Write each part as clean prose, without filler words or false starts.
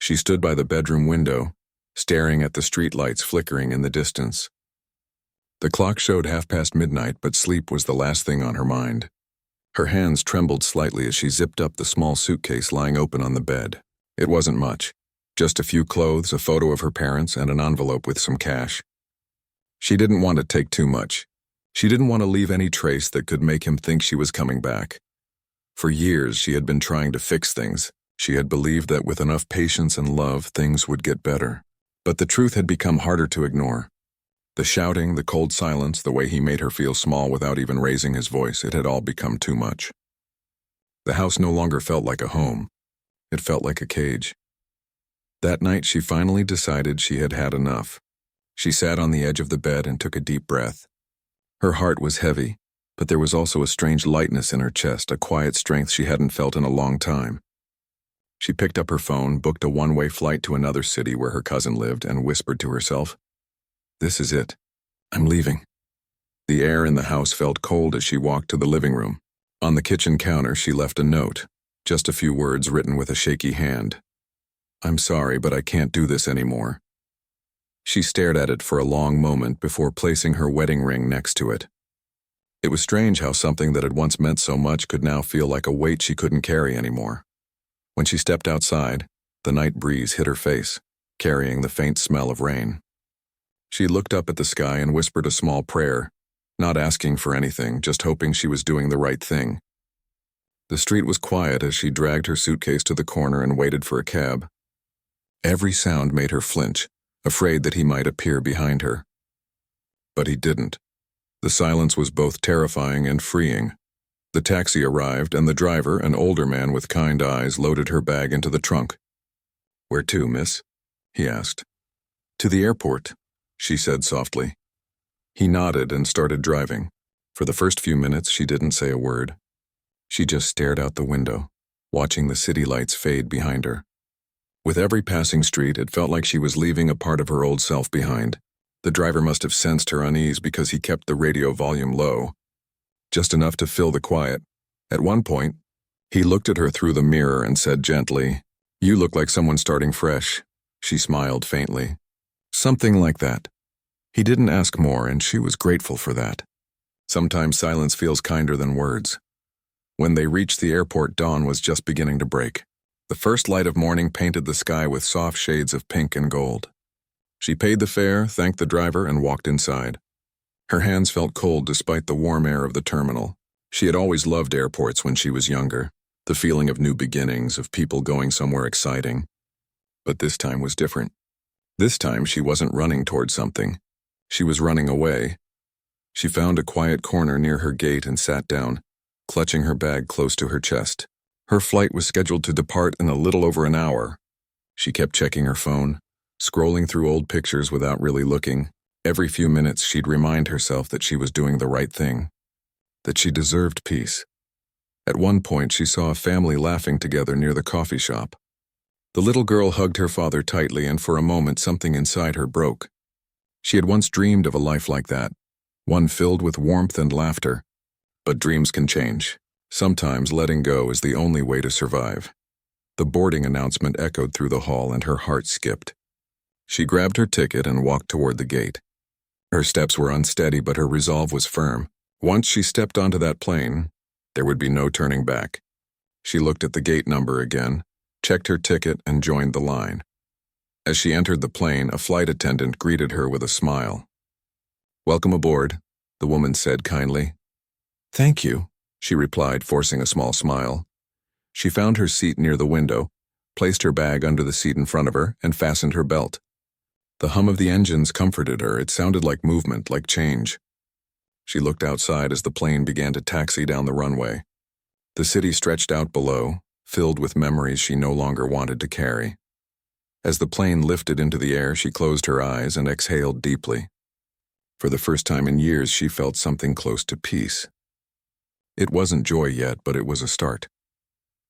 She stood by the bedroom window, staring at the streetlights flickering in the distance. The clock showed midnight, but sleep was the last thing on her mind. Her hands trembled slightly as she zipped up the small suitcase lying open on the bed. It wasn't much. Just a few clothes, a photo of her parents, and an envelope with some cash. She didn't want to take too much. She didn't want to leave any trace that could make him think she was coming back. For years, she had been trying to fix things. She had believed that with enough patience and love, things would get better. But the truth had become harder to ignore. The shouting, the cold silence, the way he made her feel small without even raising his voice, it had all become too much. The house no longer felt like a home. It felt like a cage. That night, she finally decided she had had enough. She sat on the edge of the bed and took a deep breath. Her heart was heavy, but there was also a strange lightness in her chest, a quiet strength she hadn't felt in a long time. She picked up her phone, booked a one-way flight to another city where her cousin lived, and whispered to herself, "This is it. I'm leaving." The air in the house felt cold as she walked to the living room. On the kitchen counter, she left a note, just a few words written with a shaky hand. "I'm sorry, but I can't do this anymore." She stared at it for a long moment before placing her wedding ring next to it. It was strange how something that had once meant so much could now feel like a weight she couldn't carry anymore. When she stepped outside, the night breeze hit her face, carrying the faint smell of rain. She looked up at the sky and whispered a small prayer, not asking for anything, just hoping she was doing the right thing. The street was quiet as she dragged her suitcase to the corner and waited for a cab. Every sound made her flinch, afraid that he might appear behind her. But he didn't. The silence was both terrifying and freeing. The taxi arrived, and the driver, an older man with kind eyes, loaded her bag into the trunk. "Where to, miss?" he asked. "To the airport," she said softly. He nodded and started driving. For the first few minutes, she didn't say a word. She just stared out the window, watching the city lights fade behind her. With every passing street, it felt like she was leaving a part of her old self behind. The driver must have sensed her unease because he kept the radio volume low, just enough to fill the quiet. At one point, he looked at her through the mirror and said gently, "You look like someone starting fresh." She smiled faintly. Something like that. He didn't ask more, and she was grateful for that. Sometimes silence feels kinder than words. When they reached the airport, dawn was just beginning to break. The first light of morning painted the sky with soft shades of pink and gold. She paid the fare, thanked the driver, and walked inside. Her hands felt cold despite the warm air of the terminal. She had always loved airports when she was younger, the feeling of new beginnings, of people going somewhere exciting. But this time was different. This time she wasn't running towards something. She was running away. She found a quiet corner near her gate and sat down, clutching her bag close to her chest. Her flight was scheduled to depart in a little over an hour. She kept checking her phone, scrolling through old pictures without really looking. Every few minutes she'd remind herself that she was doing the right thing, that she deserved peace. At one point she saw a family laughing together near the coffee shop. The little girl hugged her father tightly, and for a moment something inside her broke. She had once dreamed of a life like that, one filled with warmth and laughter. But dreams can change. Sometimes letting go is the only way to survive. The boarding announcement echoed through the hall and her heart skipped. She grabbed her ticket and walked toward the gate. Her steps were unsteady, but her resolve was firm. Once she stepped onto that plane, there would be no turning back. She looked at the gate number again, checked her ticket, and joined the line. As she entered the plane, a flight attendant greeted her with a smile. "Welcome aboard," the woman said kindly. "Thank you," she replied, forcing a small smile. She found her seat near the window, placed her bag under the seat in front of her, and fastened her belt. The hum of the engines comforted her. It sounded like movement, like change. She looked outside as the plane began to taxi down the runway. The city stretched out below, filled with memories she no longer wanted to carry. As the plane lifted into the air, she closed her eyes and exhaled deeply. For the first time in years, she felt something close to peace. It wasn't joy yet, but it was a start.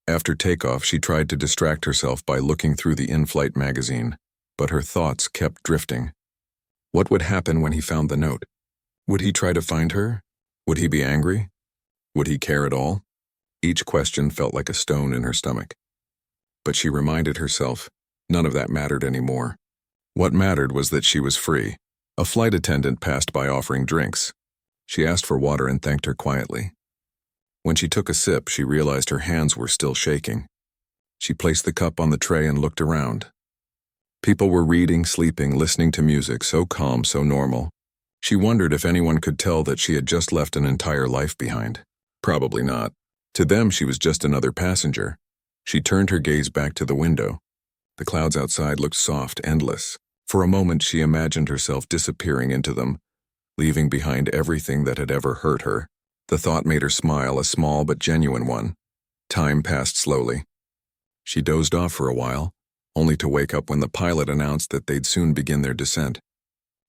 After takeoff, she tried to distract herself by looking through the in-flight magazine, but her thoughts kept drifting. What would happen when he found the note? Would he try to find her? Would he be angry? Would he care at all? Each question felt like a stone in her stomach. But she reminded herself, None of that mattered anymore. What mattered was that she was free. A flight attendant passed by offering drinks. She asked for water and thanked her quietly. When she took a sip, she realized her hands were still shaking. She placed the cup on the tray and looked around. People were reading, sleeping, listening to music, so calm, so normal. She wondered if anyone could tell that she had just left an entire life behind. Probably not. To them, she was just another passenger. She turned her gaze back to the window. The clouds outside looked soft, endless. For a moment, she imagined herself disappearing into them, leaving behind everything that had ever hurt her. The thought made her smile, a small but genuine one. Time passed slowly. She dozed off for a while, only to wake up when the pilot announced that they'd soon begin their descent.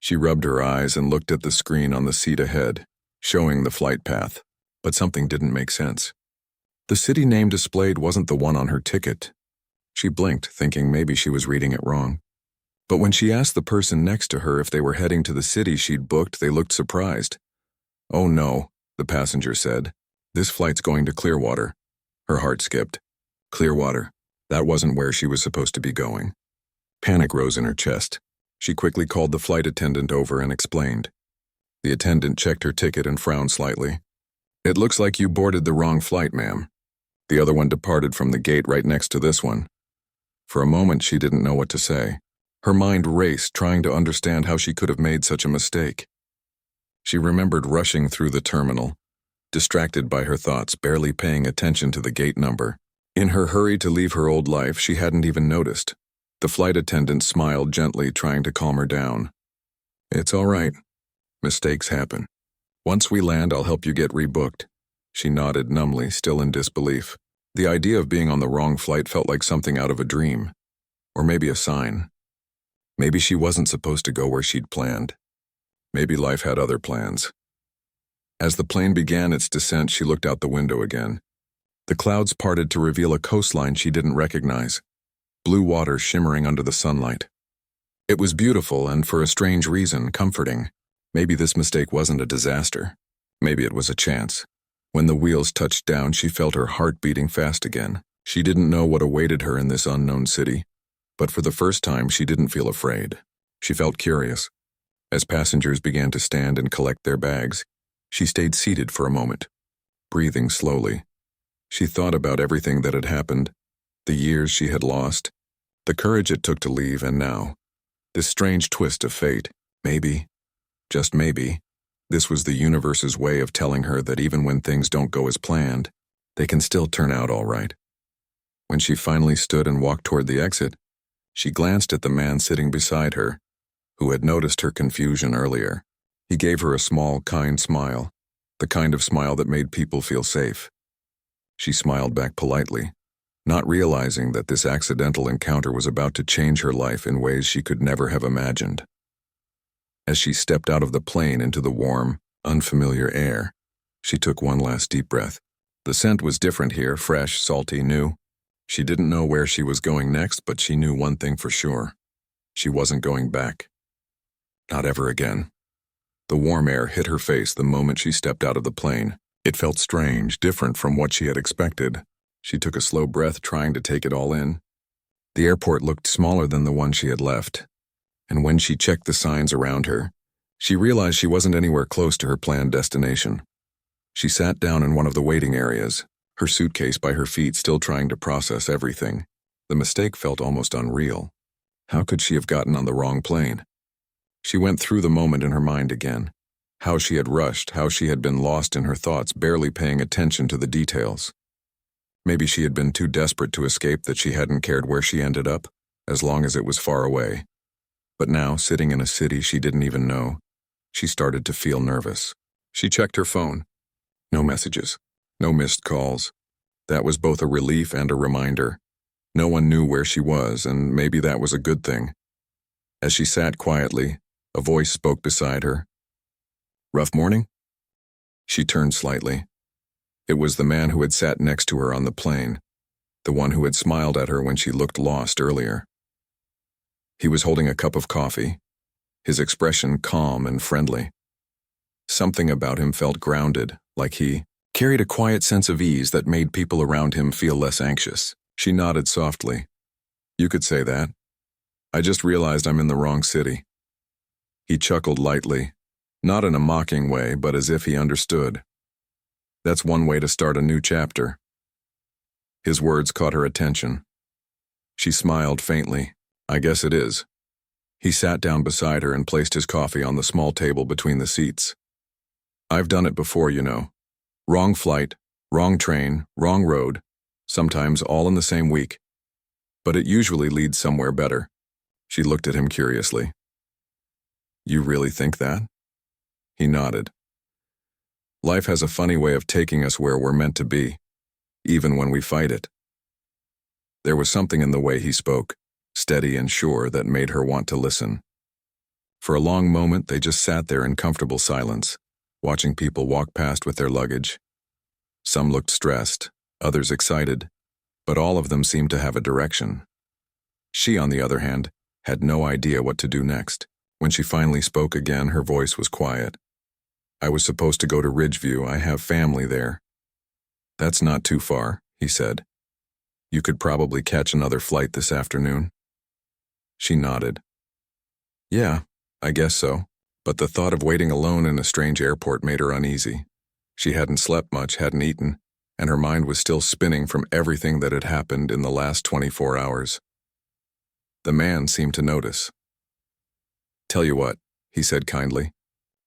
She rubbed her eyes and looked at the screen on the seat ahead, showing the flight path, but something didn't make sense. The city name displayed wasn't the one on her ticket. She blinked, thinking maybe she was reading it wrong. But when she asked the person next to her if they were heading to the city she'd booked, they looked surprised. "Oh no," the passenger said. "This flight's going to Clearwater." Her heart skipped. Clearwater. That wasn't where she was supposed to be going. Panic rose in her chest. She quickly called the flight attendant over and explained. The attendant checked her ticket and frowned slightly. "It looks like you boarded the wrong flight, ma'am. The other one departed from the gate right next to this one." For a moment, she didn't know what to say. Her mind raced, trying to understand how she could have made such a mistake. She remembered rushing through the terminal, distracted by her thoughts, barely paying attention to the gate number. In her hurry to leave her old life, she hadn't even noticed. The flight attendant smiled gently, trying to calm her down. "It's all right. Mistakes happen. Once we land, I'll help you get rebooked." She nodded numbly, still in disbelief. The idea of being on the wrong flight felt like something out of a dream. Or maybe a sign. Maybe she wasn't supposed to go where she'd planned. Maybe life had other plans. As the plane began its descent, she looked out the window again. The clouds parted to reveal a coastline she didn't recognize. Blue water shimmering under the sunlight. It was beautiful and, for a strange reason, comforting. Maybe this mistake wasn't a disaster. Maybe it was a chance. When the wheels touched down, she felt her heart beating fast again. She didn't know what awaited her in this unknown city, but for the first time, she didn't feel afraid. She felt curious. As passengers began to stand and collect their bags, she stayed seated for a moment, breathing slowly. She thought about everything that had happened, the years she had lost, the courage it took to leave, and now, this strange twist of fate. Maybe, just maybe, this was the universe's way of telling her that even when things don't go as planned, they can still turn out all right. When she finally stood and walked toward the exit, she glanced at the man sitting beside her, who had noticed her confusion earlier. He gave her a small, kind smile, the kind of smile that made people feel safe. She smiled back politely, not realizing that this accidental encounter was about to change her life in ways she could never have imagined. As she stepped out of the plane into the warm, unfamiliar air, she took one last deep breath. The scent was different here, fresh, salty, new. She didn't know where she was going next, but she knew one thing for sure. She wasn't going back. Not ever again. The warm air hit her face the moment she stepped out of the plane. It felt strange, different from what she had expected. She took a slow breath, trying to take it all in. The airport looked smaller than the one she had left, and when she checked the signs around her, she realized she wasn't anywhere close to her planned destination. She sat down in one of the waiting areas, her suitcase by her feet, still trying to process everything. The mistake felt almost unreal. How could she have gotten on the wrong plane? She went through the moment in her mind again. How she had rushed, how she had been lost in her thoughts, barely paying attention to the details. Maybe she had been too desperate to escape that she hadn't cared where she ended up, as long as it was far away. But now, sitting in a city she didn't even know, she started to feel nervous. She checked her phone. No messages. No missed calls. That was both a relief and a reminder. No one knew where she was, and maybe that was a good thing. As she sat quietly, a voice spoke beside her. "Rough morning?" She turned slightly. It was the man who had sat next to her on the plane, the one who had smiled at her when she looked lost earlier. He was holding a cup of coffee, his expression calm and friendly. Something about him felt grounded, like he carried a quiet sense of ease that made people around him feel less anxious. She nodded softly. "You could say that. I just realized I'm in the wrong city. He chuckled lightly, not in a mocking way, but as if he understood. That's one way to start a new chapter. His words caught her attention. She smiled faintly. I guess it is. He sat down beside her and placed his coffee on the small table between the seats. I've done it before, you know. Wrong flight, wrong train, wrong road, sometimes all in the same week. But it usually leads somewhere better. She looked at him curiously. You really think that? He nodded. Life has a funny way of taking us where we're meant to be, even when we fight it. There was something in the way he spoke, steady and sure, that made her want to listen. For a long moment, they just sat there in comfortable silence, watching people walk past with their luggage. Some looked stressed, others excited, but all of them seemed to have a direction. She, on the other hand, had no idea what to do next. When she finally spoke again, her voice was quiet. I was supposed to go to Ridgeview. I have family there. That's not too far, he said. You could probably catch another flight this afternoon. She nodded. Yeah, I guess so. But the thought of waiting alone in a strange airport made her uneasy. She hadn't slept much, hadn't eaten, and her mind was still spinning from everything that had happened in the last 24 hours. The man seemed to notice. Tell you what, he said kindly.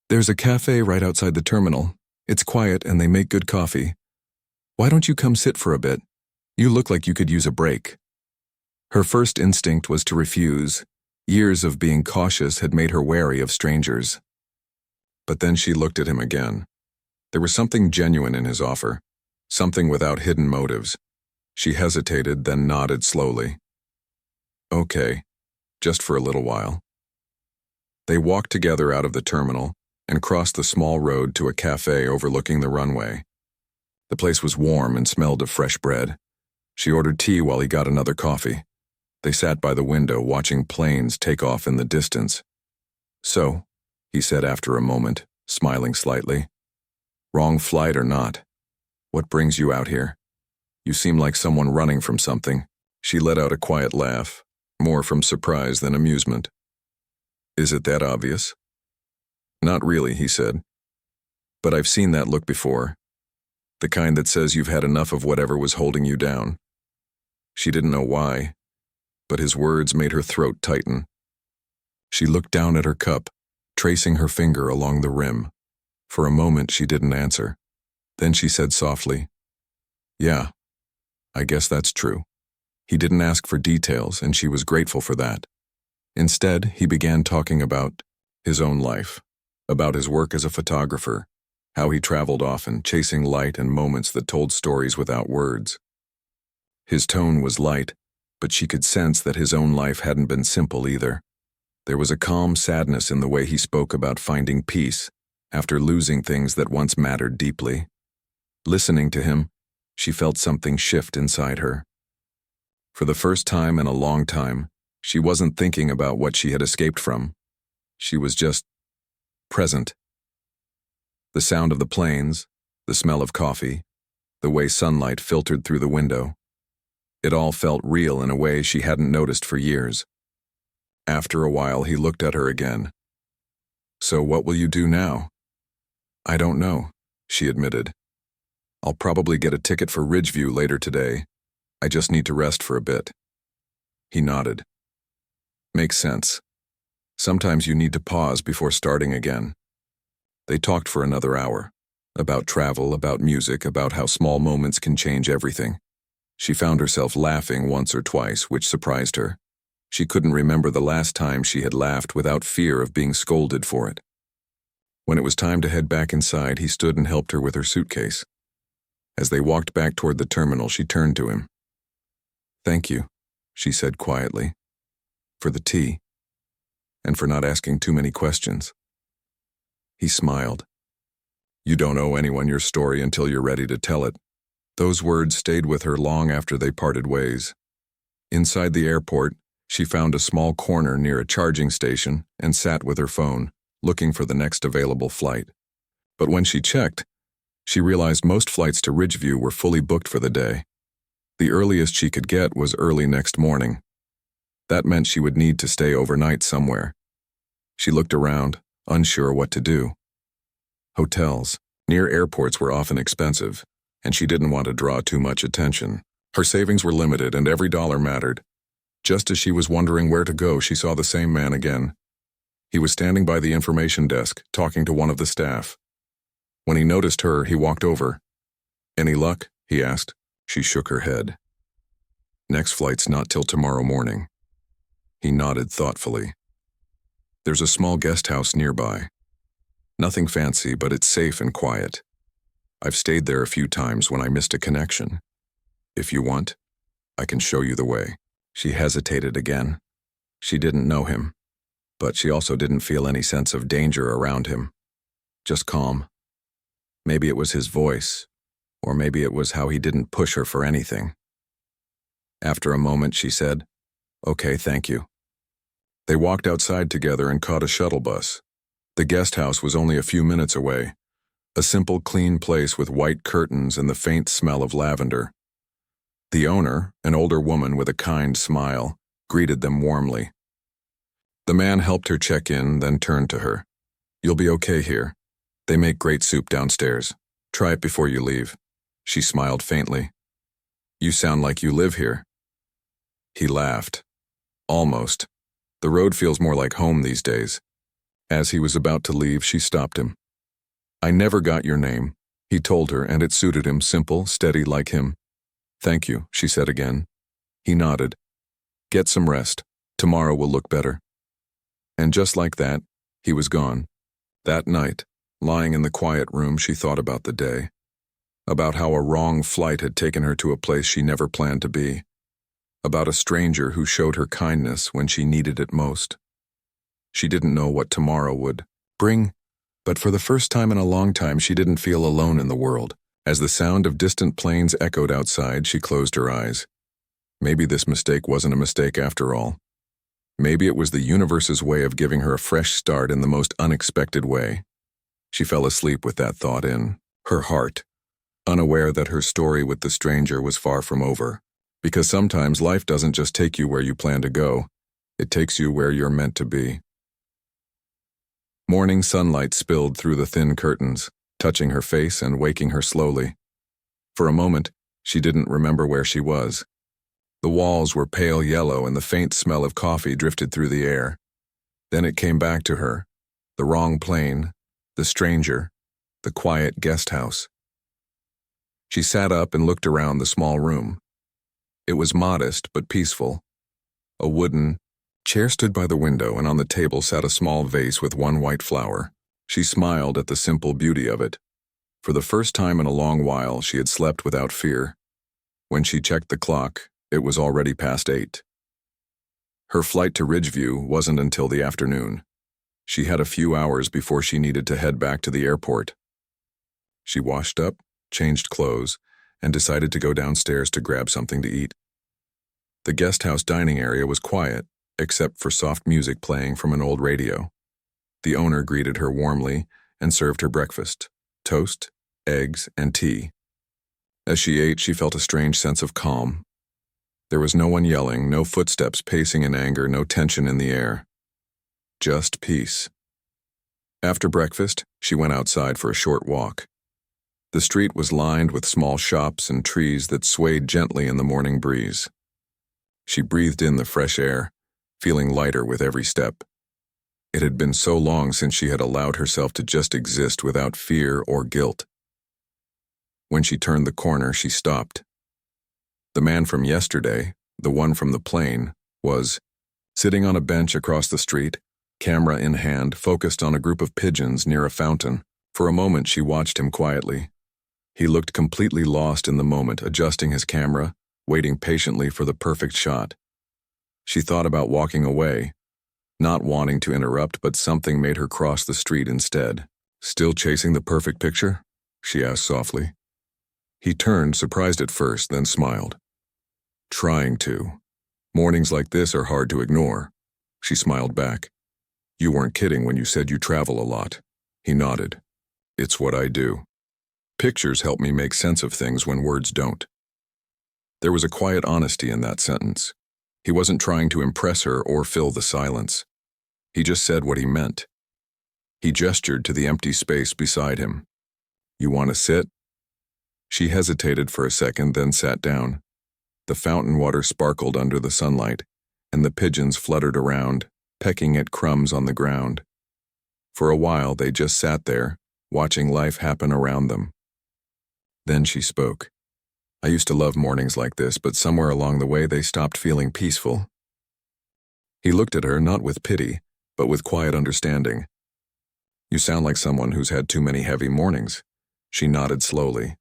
There's a cafe right outside the terminal. It's quiet and they make good coffee. Why don't you come sit for a bit? You look like you could use a break. Her first instinct was to refuse. Years of being cautious had made her wary of strangers. But then she looked at him again. There was something genuine in his offer, something without hidden motives. She hesitated, then nodded slowly. Okay, just for a little while. They walked together out of the terminal and crossed the small road to a cafe overlooking the runway. The place was warm and smelled of fresh bread. She ordered tea while he got another coffee. They sat by the window watching planes take off in the distance. So, he said after a moment, smiling slightly. Wrong flight or not, what brings you out here? You seem like someone running from something. She let out a quiet laugh, more from surprise than amusement. Is it that obvious? Not really, he said. But I've seen that look before. The kind that says you've had enough of whatever was holding you down. She didn't know why, but his words made her throat tighten. She looked down at her cup, tracing her finger along the rim. For a moment she didn't answer. Then she said softly, Yeah, I guess that's true. He didn't ask for details, and she was grateful for that. Instead, he began talking about his own life, about his work as a photographer, how he traveled often, chasing light and moments that told stories without words. His tone was light, but she could sense that his own life hadn't been simple either. There was a calm sadness in the way he spoke about finding peace after losing things that once mattered deeply. Listening to him, she felt something shift inside her. For the first time in a long time, she wasn't thinking about what she had escaped from. She was just present. The sound of the planes, the smell of coffee, the way sunlight filtered through the window. It all felt real in a way she hadn't noticed for years. After a while, he looked at her again. So what will you do now? I don't know, she admitted. I'll probably get a ticket for Ridgeview later today. I just need to rest for a bit. He nodded. Makes sense. Sometimes you need to pause before starting again. They talked for another hour. About travel, about music, about how small moments can change everything. She found herself laughing once or twice, which surprised her. She couldn't remember the last time she had laughed without fear of being scolded for it. When it was time to head back inside, he stood and helped her with her suitcase. As they walked back toward the terminal, she turned to him. Thank you, she said quietly, for the tea, and for not asking too many questions. He smiled. You don't owe anyone your story until you're ready to tell it. Those words stayed with her long after they parted ways. Inside the airport, she found a small corner near a charging station and sat with her phone, looking for the next available flight. But when she checked, she realized most flights to Ridgeview were fully booked for the day. The earliest she could get was early next morning. That meant she would need to stay overnight somewhere. She looked around, unsure what to do. Hotels near airports were often expensive, and she didn't want to draw too much attention. Her savings were limited and every dollar mattered. Just as she was wondering where to go, she saw the same man again. He was standing by the information desk, talking to one of the staff. When he noticed her, he walked over. "Any luck?" he asked. She shook her head. "Next flight's not till tomorrow morning." He nodded thoughtfully. "There's a small guest house nearby. Nothing fancy, but it's safe and quiet. I've stayed there a few times when I missed a connection. If you want, I can show you the way." She hesitated again. She didn't know him, but she also didn't feel any sense of danger around him. Just calm. Maybe it was his voice, or maybe it was how he didn't push her for anything. After a moment, she said, "Okay, thank you." They walked outside together and caught a shuttle bus. The guest house was only a few minutes away, a simple, clean place with white curtains and the faint smell of lavender. The owner, an older woman with a kind smile, greeted them warmly. The man helped her check in, then turned to her. "You'll be okay here. They make great soup downstairs. Try it before you leave." She smiled faintly. "You sound like you live here." He laughed. "Almost. The road feels more like home these days." As he was about to leave, she stopped him. "I never got your name," he told her, and it suited him, simple, steady like him. "Thank you," she said again. He nodded. "Get some rest. Tomorrow will look better." And just like that, he was gone. That night, lying in the quiet room, she thought about the day. About how a wrong flight had taken her to a place she never planned to be. About a stranger who showed her kindness when she needed it most. She didn't know what tomorrow would bring, but for the first time in a long time, she didn't feel alone in the world. As the sound of distant planes echoed outside, she closed her eyes. Maybe this mistake wasn't a mistake after all. Maybe it was the universe's way of giving her a fresh start in the most unexpected way. She fell asleep with that thought in her heart, unaware that her story with the stranger was far from over. Because sometimes life doesn't just take you where you plan to go, it takes you where you're meant to be. Morning sunlight spilled through the thin curtains, touching her face and waking her slowly. For a moment, she didn't remember where she was. The walls were pale yellow and the faint smell of coffee drifted through the air. Then it came back to her, the wrong plane, the stranger, the quiet guest house. She sat up and looked around the small room. It was modest but peaceful. A wooden chair stood by the window, and on the table sat a small vase with one white flower. She smiled at the simple beauty of it. For the first time in a long while, she had slept without fear. When she checked the clock, it was already past 8. Her flight to Ridgeview wasn't until the afternoon. She had a few hours before she needed to head back to the airport. She washed up, changed clothes, and decided to go downstairs to grab something to eat. The guest house dining area was quiet, except for soft music playing from an old radio. The owner greeted her warmly and served her breakfast, toast, eggs, and tea. As she ate, she felt a strange sense of calm. There was no one yelling, no footsteps pacing in anger, no tension in the air. Just peace. After breakfast, she went outside for a short walk. The street was lined with small shops and trees that swayed gently in the morning breeze. She breathed in the fresh air, feeling lighter with every step. It had been so long since she had allowed herself to just exist without fear or guilt. When she turned the corner, she stopped. The man from yesterday, the one from the plane, was sitting on a bench across the street, camera in hand, focused on a group of pigeons near a fountain. For a moment, she watched him quietly. He looked completely lost in the moment, adjusting his camera, waiting patiently for the perfect shot. She thought about walking away, not wanting to interrupt, but something made her cross the street instead. "Still chasing the perfect picture?" she asked softly. He turned, surprised at first, then smiled. "Trying to. Mornings like this are hard to ignore." She smiled back. "You weren't kidding when you said you travel a lot." He nodded. "It's what I do. Pictures help me make sense of things when words don't." There was a quiet honesty in that sentence. He wasn't trying to impress her or fill the silence. He just said what he meant. He gestured to the empty space beside him. "You want to sit?" She hesitated for a second, then sat down. The fountain water sparkled under the sunlight, and the pigeons fluttered around, pecking at crumbs on the ground. For a while, they just sat there, watching life happen around them. Then she spoke. "I used to love mornings like this, but somewhere along the way they stopped feeling peaceful." He looked at her, not with pity, but with quiet understanding. "You sound like someone who's had too many heavy mornings." She nodded slowly.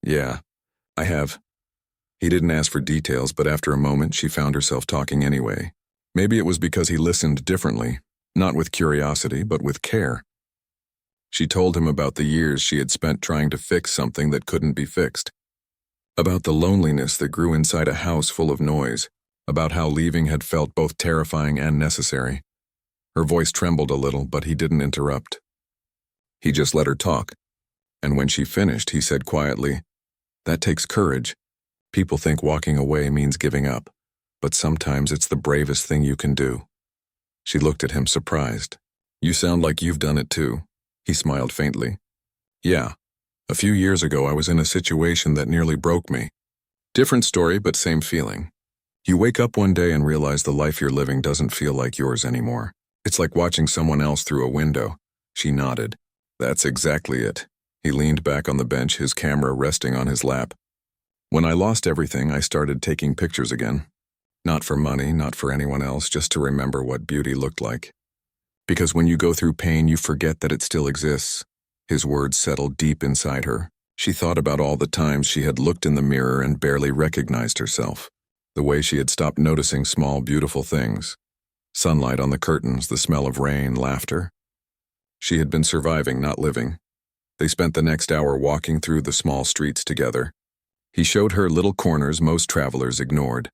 "Yeah, I have." He didn't ask for details, but after a moment she found herself talking anyway. Maybe it was because he listened differently, not with curiosity, but with care. She told him about the years she had spent trying to fix something that couldn't be fixed, about the loneliness that grew inside a house full of noise, about how leaving had felt both terrifying and necessary. Her voice trembled a little, but he didn't interrupt. He just let her talk, and when she finished, he said quietly, "That takes courage. People think walking away means giving up, but sometimes it's the bravest thing you can do." She looked at him surprised. "You sound like you've done it too." He smiled faintly. "Yeah. A few years ago I was in a situation that nearly broke me. Different story, but same feeling. You wake up one day and realize the life you're living doesn't feel like yours anymore. It's like watching someone else through a window." She nodded. "That's exactly it." He leaned back on the bench, his camera resting on his lap. "When I lost everything, I started taking pictures again. Not for money, not for anyone else, just to remember what beauty looked like. Because when you go through pain, you forget that it still exists." His words settled deep inside her. She thought about all the times she had looked in the mirror and barely recognized herself. The way she had stopped noticing small, beautiful things. Sunlight on the curtains, the smell of rain, laughter. She had been surviving, not living. They spent the next hour walking through the small streets together. He showed her little corners most travelers ignored.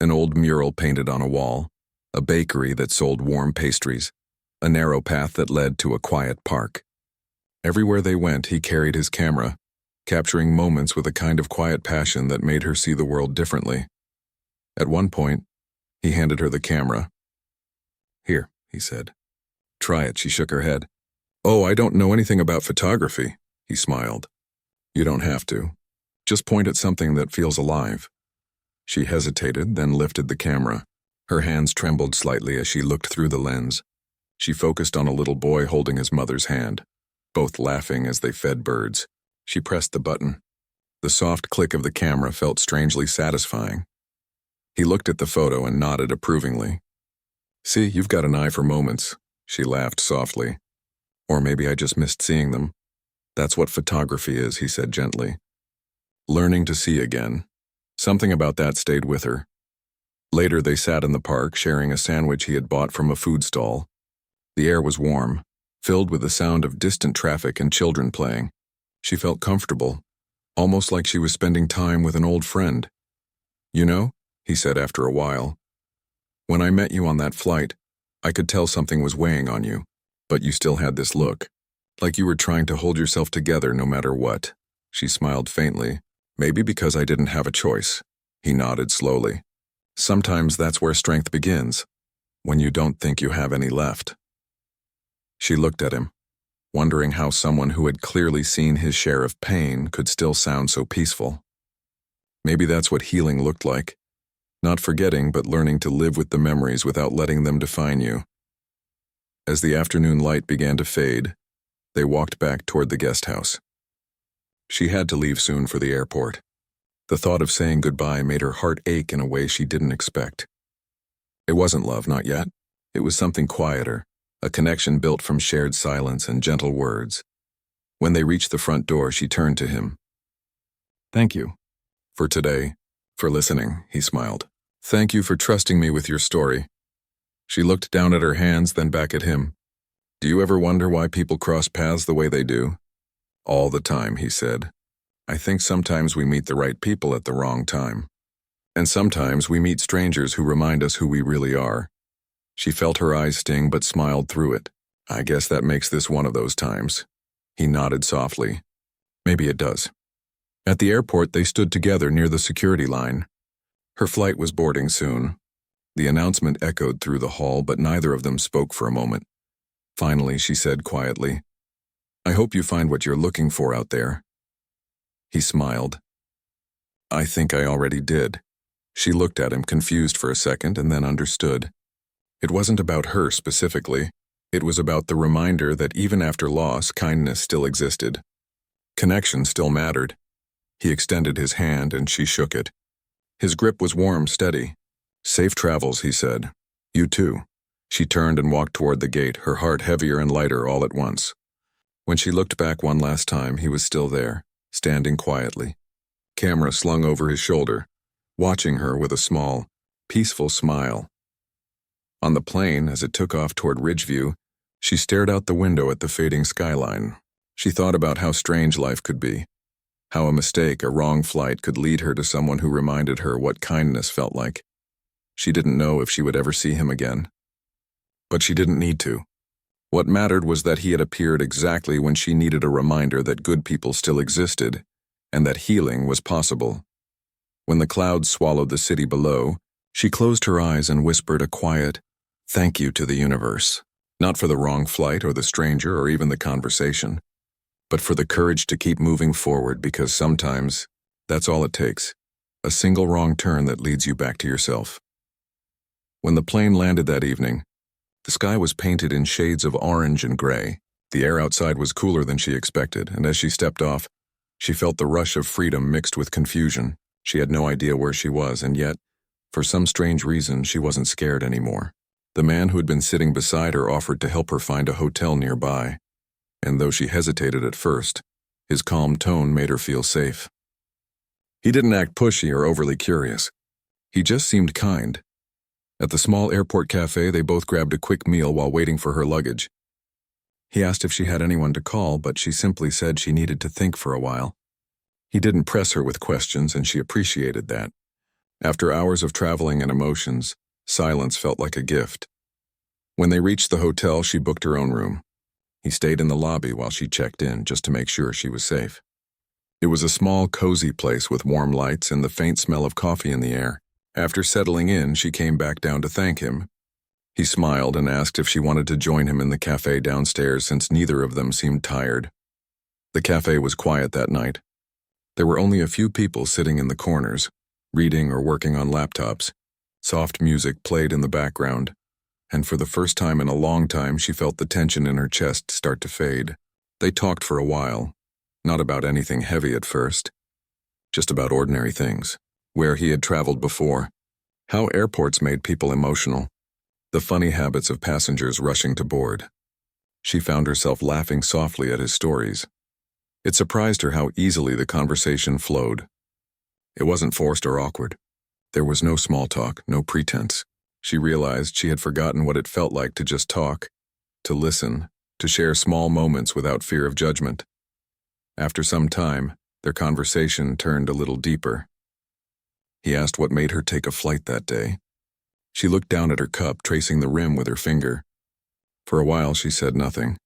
An old mural painted on a wall, a bakery that sold warm pastries, a narrow path that led to a quiet park. Everywhere they went, he carried his camera, capturing moments with a kind of quiet passion that made her see the world differently. At one point, he handed her the camera. "Here," he said. "Try it." She shook her head. "Oh, I don't know anything about photography," he smiled. "You don't have to. Just point at something that feels alive." She hesitated, then lifted the camera. Her hands trembled slightly as she looked through the lens. She focused on a little boy holding his mother's hand, both laughing as they fed birds. She pressed the button. The soft click of the camera felt strangely satisfying. He looked at the photo and nodded approvingly. "See, you've got an eye for moments." She laughed softly. "Or maybe I just missed seeing them. That's what photography is," he said gently. Learning to see again. Something about that stayed with her. Later they sat in the park, sharing a sandwich he had bought from a food stall. The air was warm, filled with the sound of distant traffic and children playing. She felt comfortable, almost like she was spending time with an old friend. "You know," he said after a while, "when I met you on that flight, I could tell something was weighing on you, but you still had this look, like you were trying to hold yourself together no matter what." She smiled faintly. "Maybe because I didn't have a choice." He nodded slowly. "Sometimes that's where strength begins, when you don't think you have any left." She looked at him, wondering how someone who had clearly seen his share of pain could still sound so peaceful. Maybe that's what healing looked like. Not forgetting, but learning to live with the memories without letting them define you. As the afternoon light began to fade, they walked back toward the guest house. She had to leave soon for the airport. The thought of saying goodbye made her heart ache in a way she didn't expect. It wasn't love, not yet. It was something quieter, a connection built from shared silence and gentle words. When they reached the front door, she turned to him. "Thank you. For today. For listening," he smiled. "Thank you for trusting me with your story." She looked down at her hands, then back at him. "Do you ever wonder why people cross paths the way they do?" "All the time," he said. "I think sometimes we meet the right people at the wrong time. And sometimes we meet strangers who remind us who we really are." She felt her eyes sting but smiled through it. "I guess that makes this one of those times." He nodded softly. "Maybe it does." At the airport, they stood together near the security line. Her flight was boarding soon. The announcement echoed through the hall, but neither of them spoke for a moment. Finally, she said quietly, "I hope you find what you're looking for out there." He smiled. "I think I already did." She looked at him, confused for a second, and then understood. It wasn't about her specifically. It was about the reminder that even after loss, kindness still existed. Connection still mattered. He extended his hand and she shook it. His grip was warm, steady. "Safe travels," he said. "You too." She turned and walked toward the gate, her heart heavier and lighter all at once. When she looked back one last time, he was still there, standing quietly, camera slung over his shoulder, watching her with a small, peaceful smile. On the plane, as it took off toward Ridgeview, she stared out the window at the fading skyline. She thought about how strange life could be, how a mistake, a wrong flight, could lead her to someone who reminded her what kindness felt like. She didn't know if she would ever see him again. But she didn't need to. What mattered was that he had appeared exactly when she needed a reminder that good people still existed, and that healing was possible. When the clouds swallowed the city below, she closed her eyes and whispered a quiet, "Thank you" to the universe, not for the wrong flight or the stranger or even the conversation, but for the courage to keep moving forward, because sometimes that's all it takes, a single wrong turn that leads you back to yourself. When the plane landed that evening, the sky was painted in shades of orange and gray. The air outside was cooler than she expected, and as she stepped off, she felt the rush of freedom mixed with confusion. She had no idea where she was, and yet, for some strange reason, she wasn't scared anymore. The man who had been sitting beside her offered to help her find a hotel nearby, and though she hesitated at first, his calm tone made her feel safe. He didn't act pushy or overly curious. He just seemed kind. At the small airport cafe, they both grabbed a quick meal while waiting for her luggage. He asked if she had anyone to call, but she simply said she needed to think for a while. He didn't press her with questions, and she appreciated that. After hours of traveling and emotions, silence felt like a gift. When they reached the hotel, she booked her own room. He stayed in the lobby while she checked in, just to make sure she was safe. It was a small, cozy place with warm lights and the faint smell of coffee in the air. After settling in, she came back down to thank him. He smiled and asked if she wanted to join him in the cafe downstairs, since neither of them seemed tired. The cafe was quiet that night. There were only a few people sitting in the corners, reading or working on laptops. Soft music played in the background, and for the first time in a long time, she felt the tension in her chest start to fade. They talked for a while, not about anything heavy at first, just about ordinary things. Where he had traveled before, how airports made people emotional, the funny habits of passengers rushing to board. She found herself laughing softly at his stories. It surprised her how easily the conversation flowed. It wasn't forced or awkward. There was no small talk, no pretense. She realized she had forgotten what it felt like to just talk, to listen, to share small moments without fear of judgment. After some time, their conversation turned a little deeper. He asked what made her take a flight that day. She looked down at her cup, tracing the rim with her finger. For a while, she said nothing.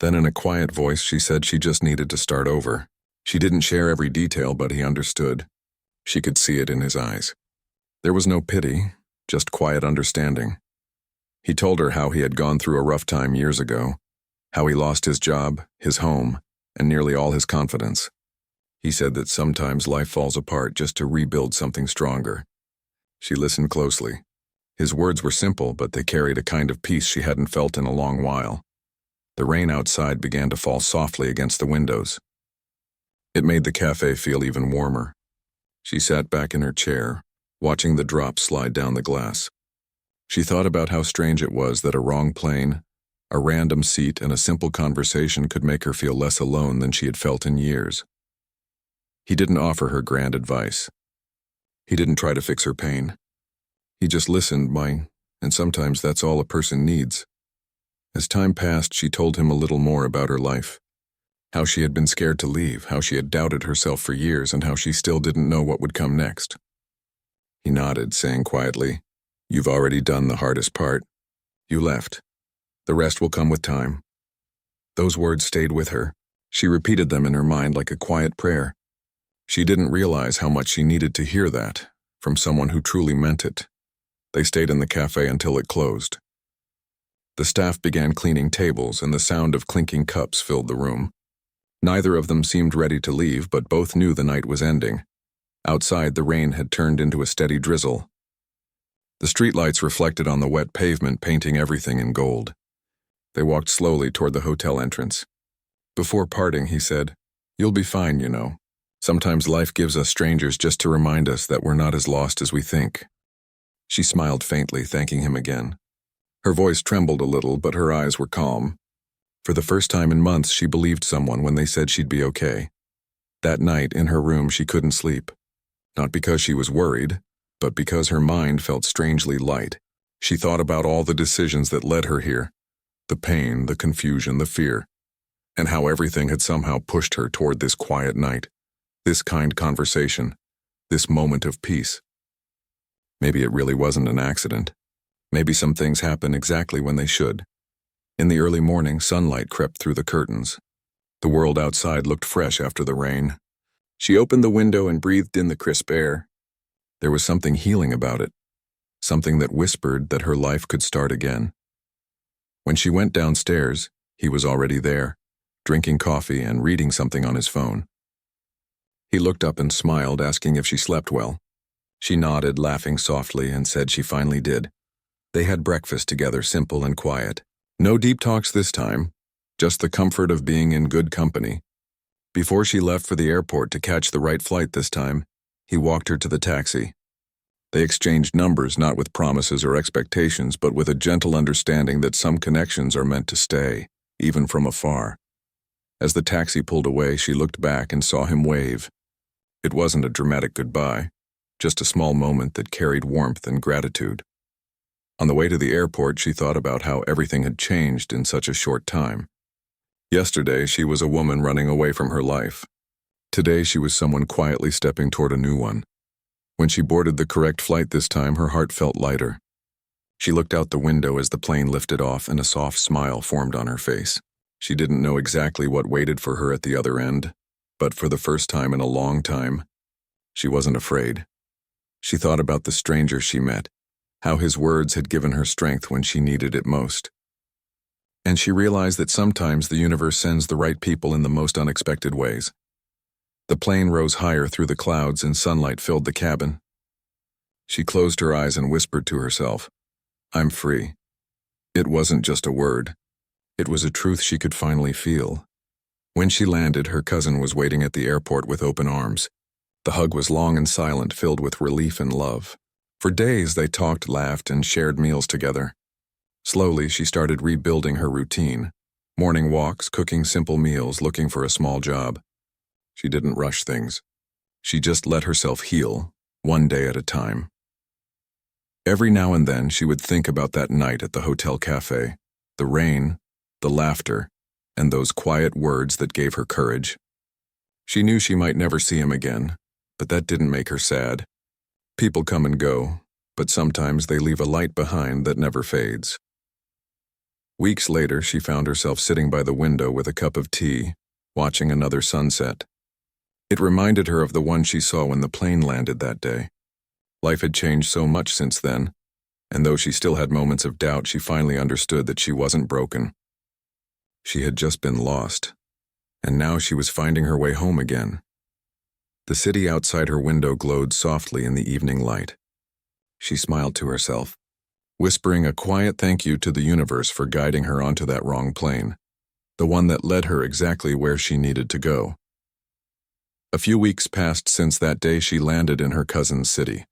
Then in a quiet voice, she said she just needed to start over. She didn't share every detail, but he understood. She could see it in his eyes. There was no pity, just quiet understanding. He told her how he had gone through a rough time years ago, how he lost his job, his home, and nearly all his confidence. He said that sometimes life falls apart just to rebuild something stronger. She listened closely. His words were simple, but they carried a kind of peace she hadn't felt in a long while. The rain outside began to fall softly against the windows. It made the cafe feel even warmer. She sat back in her chair, watching the drops slide down the glass. She thought about how strange it was that a wrong plane, a random seat, and a simple conversation could make her feel less alone than she had felt in years. He didn't offer her grand advice. He didn't try to fix her pain. He just listened, and sometimes that's all a person needs. As time passed, she told him a little more about her life. How she had been scared to leave, how she had doubted herself for years, and how she still didn't know what would come next. He nodded, saying quietly, "You've already done the hardest part. You left. The rest will come with time." Those words stayed with her. She repeated them in her mind like a quiet prayer. She didn't realize how much she needed to hear that, from someone who truly meant it. They stayed in the cafe until it closed. The staff began cleaning tables, and the sound of clinking cups filled the room. Neither of them seemed ready to leave, but both knew the night was ending. Outside, the rain had turned into a steady drizzle. The streetlights reflected on the wet pavement, painting everything in gold. They walked slowly toward the hotel entrance. Before parting, he said, "You'll be fine, you know. Sometimes life gives us strangers just to remind us that we're not as lost as we think." She smiled faintly, thanking him again. Her voice trembled a little, but her eyes were calm. For the first time in months, she believed someone when they said she'd be okay. That night, in her room, she couldn't sleep. Not because she was worried, but because her mind felt strangely light. She thought about all the decisions that led her here, the pain, the confusion, the fear, and how everything had somehow pushed her toward this quiet night, this kind conversation, this moment of peace. Maybe it really wasn't an accident. Maybe some things happen exactly when they should. In the early morning, sunlight crept through the curtains. The world outside looked fresh after the rain. She opened the window and breathed in the crisp air. There was something healing about it, something that whispered that her life could start again. When she went downstairs, he was already there, drinking coffee and reading something on his phone. He looked up and smiled, asking if she slept well. She nodded, laughing softly, and said she finally did. They had breakfast together, simple and quiet. No deep talks this time, just the comfort of being in good company. Before she left for the airport to catch the right flight this time, he walked her to the taxi. They exchanged numbers, not with promises or expectations, but with a gentle understanding that some connections are meant to stay, even from afar. As the taxi pulled away, she looked back and saw him wave. It wasn't a dramatic goodbye, just a small moment that carried warmth and gratitude. On the way to the airport, she thought about how everything had changed in such a short time. Yesterday, she was a woman running away from her life. Today, she was someone quietly stepping toward a new one. When she boarded the correct flight this time, her heart felt lighter. She looked out the window as the plane lifted off, and a soft smile formed on her face. She didn't know exactly what waited for her at the other end, but for the first time in a long time, she wasn't afraid. She thought about the stranger she met, how his words had given her strength when she needed it most. And she realized that sometimes the universe sends the right people in the most unexpected ways. The plane rose higher through the clouds and sunlight filled the cabin. She closed her eyes and whispered to herself, "I'm free." It wasn't just a word. It was a truth she could finally feel. When she landed, her cousin was waiting at the airport with open arms. The hug was long and silent, filled with relief and love. For days, they talked, laughed, and shared meals together. Slowly, she started rebuilding her routine. Morning walks, cooking simple meals, looking for a small job. She didn't rush things. She just let herself heal, one day at a time. Every now and then, she would think about that night at the hotel cafe, the rain, the laughter, and those quiet words that gave her courage. She knew she might never see him again, but that didn't make her sad. People come and go, but sometimes they leave a light behind that never fades. Weeks later, she found herself sitting by the window with a cup of tea, watching another sunset. It reminded her of the one she saw when the plane landed that day. Life had changed so much since then, and though she still had moments of doubt, she finally understood that she wasn't broken. She had just been lost, and now she was finding her way home again. The city outside her window glowed softly in the evening light. She smiled to herself, whispering a quiet thank you to the universe for guiding her onto that wrong plane, the one that led her exactly where she needed to go. A few weeks passed since that day she landed in her cousin's city.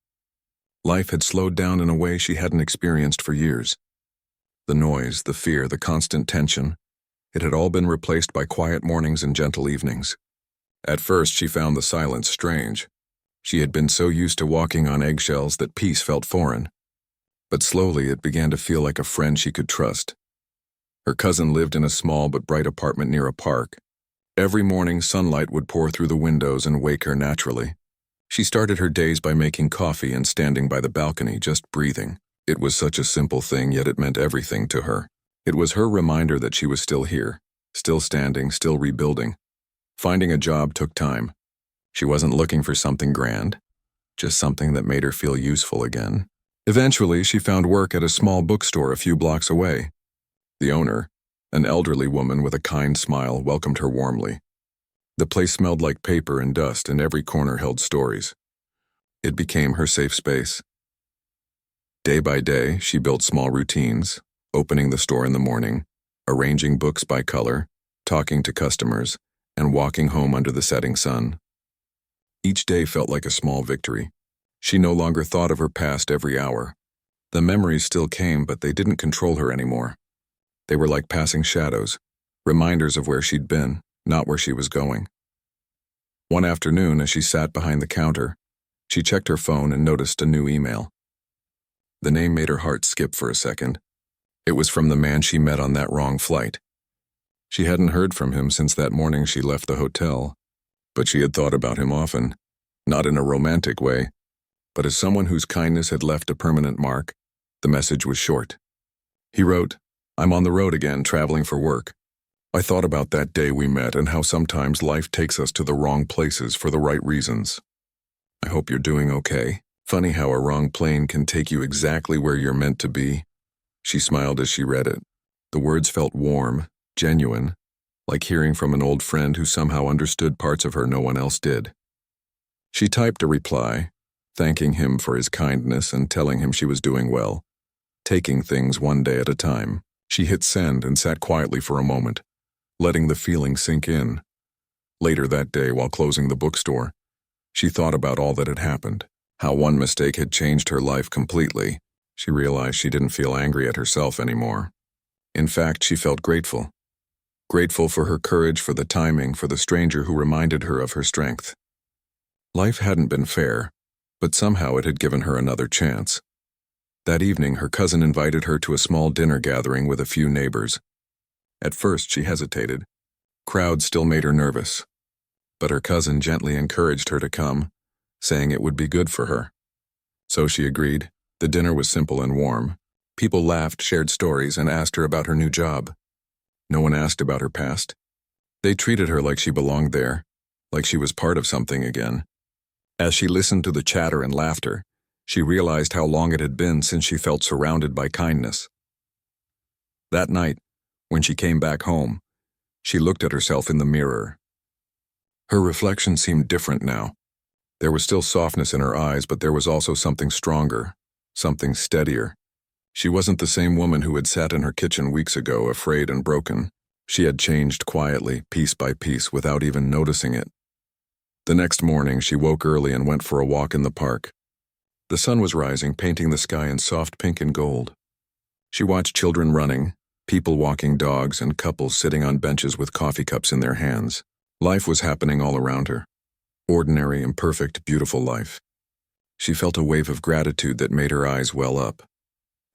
Life had slowed down in a way she hadn't experienced for years. The noise, the fear, the constant tension, it had all been replaced by quiet mornings and gentle evenings. At first, she found the silence strange. She had been so used to walking on eggshells that peace felt foreign. But slowly, it began to feel like a friend she could trust. Her cousin lived in a small but bright apartment near a park. Every morning, sunlight would pour through the windows and wake her naturally. She started her days by making coffee and standing by the balcony, just breathing. It was such a simple thing, yet it meant everything to her. It was her reminder that she was still here, still standing, still rebuilding. Finding a job took time. She wasn't looking for something grand, just something that made her feel useful again. Eventually, she found work at a small bookstore a few blocks away. The owner, an elderly woman with a kind smile, welcomed her warmly. The place smelled like paper and dust, and every corner held stories. It became her safe space. Day by day, she built small routines, opening the store in the morning, arranging books by color, talking to customers, and walking home under the setting sun. Each day felt like a small victory. She no longer thought of her past every hour. The memories still came, but they didn't control her anymore. They were like passing shadows, reminders of where she'd been, not where she was going. One afternoon, as she sat behind the counter, she checked her phone and noticed a new email. The name made her heart skip for a second. It was from the man she met on that wrong flight. She hadn't heard from him since that morning she left the hotel, but she had thought about him often, not in a romantic way, but as someone whose kindness had left a permanent mark. The message was short. He wrote, "I'm on the road again, traveling for work. I thought about that day we met and how sometimes life takes us to the wrong places for the right reasons. I hope you're doing okay. Funny how a wrong plane can take you exactly where you're meant to be." She smiled as she read it. The words felt warm, genuine, like hearing from an old friend who somehow understood parts of her no one else did. She typed a reply, thanking him for his kindness and telling him she was doing well, taking things one day at a time. She hit send and sat quietly for a moment, letting the feeling sink in. Later that day, while closing the bookstore, she thought about all that had happened, how one mistake had changed her life completely. She realized she didn't feel angry at herself anymore. In fact, she felt grateful. Grateful for her courage, for the timing, for the stranger who reminded her of her strength. Life hadn't been fair, but somehow it had given her another chance. That evening, her cousin invited her to a small dinner gathering with a few neighbors. At first, she hesitated. Crowds still made her nervous. But her cousin gently encouraged her to come, saying it would be good for her. So she agreed. The dinner was simple and warm. People laughed, shared stories, and asked her about her new job. No one asked about her past. They treated her like she belonged there, like she was part of something again. As she listened to the chatter and laughter, she realized how long it had been since she felt surrounded by kindness. That night, when she came back home, she looked at herself in the mirror. Her reflection seemed different now. There was still softness in her eyes, but there was also something stronger, something steadier. She wasn't the same woman who had sat in her kitchen weeks ago, afraid and broken. She had changed quietly, piece by piece, without even noticing it. The next morning, she woke early and went for a walk in the park. The sun was rising, painting the sky in soft pink and gold. She watched children running, people walking dogs, and couples sitting on benches with coffee cups in their hands. Life was happening all around her. Ordinary, imperfect, beautiful life. She felt a wave of gratitude that made her eyes well up.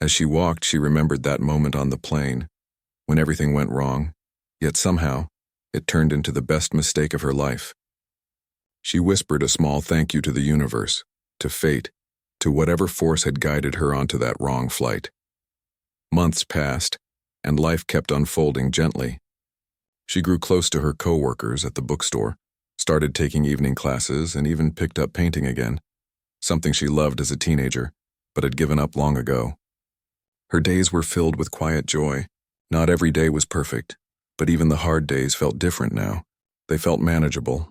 As she walked, she remembered that moment on the plane, when everything went wrong, yet somehow, it turned into the best mistake of her life. She whispered a small thank you to the universe, to fate, to whatever force had guided her onto that wrong flight. Months passed, and life kept unfolding gently. She grew close to her co-workers at the bookstore, started taking evening classes, and even picked up painting again, something she loved as a teenager, but had given up long ago. Her days were filled with quiet joy. Not every day was perfect, but even the hard days felt different now. They felt manageable.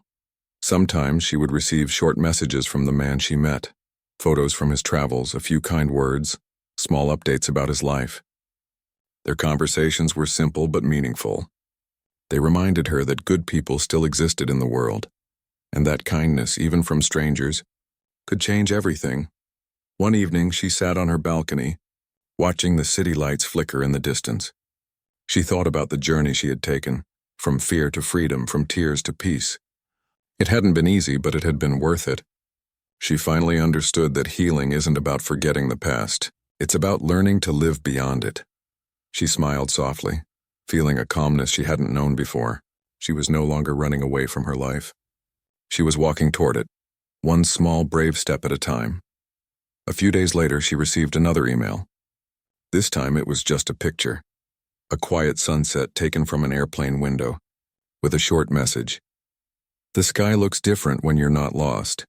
Sometimes she would receive short messages from the man she met, photos from his travels, a few kind words, small updates about his life. Their conversations were simple but meaningful. They reminded her that good people still existed in the world, and that kindness, even from strangers, could change everything. One evening, she sat on her balcony, watching the city lights flicker in the distance. She thought about the journey she had taken, from fear to freedom, from tears to peace. It hadn't been easy, but it had been worth it. She finally understood that healing isn't about forgetting the past. It's about learning to live beyond it. She smiled softly, feeling a calmness she hadn't known before. She was no longer running away from her life. She was walking toward it, one small, brave step at a time. A few days later, she received another email. This time it was just a picture, a quiet sunset taken from an airplane window, with a short message. "The sky looks different when you're not lost."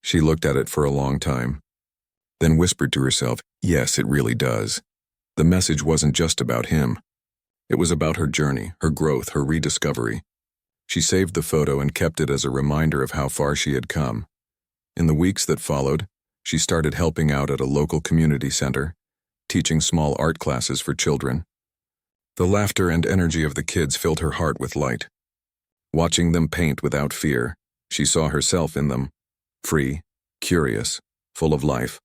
She looked at it for a long time. then whispered to herself, "Yes, it really does." The message wasn't just about him. It was about her journey, her growth, her rediscovery. She saved the photo and kept it as a reminder of how far she had come. In the weeks that followed, she started helping out at a local community center, teaching small art classes for children. The laughter and energy of the kids filled her heart with light. Watching them paint without fear, she saw herself in them, free, curious, full of life.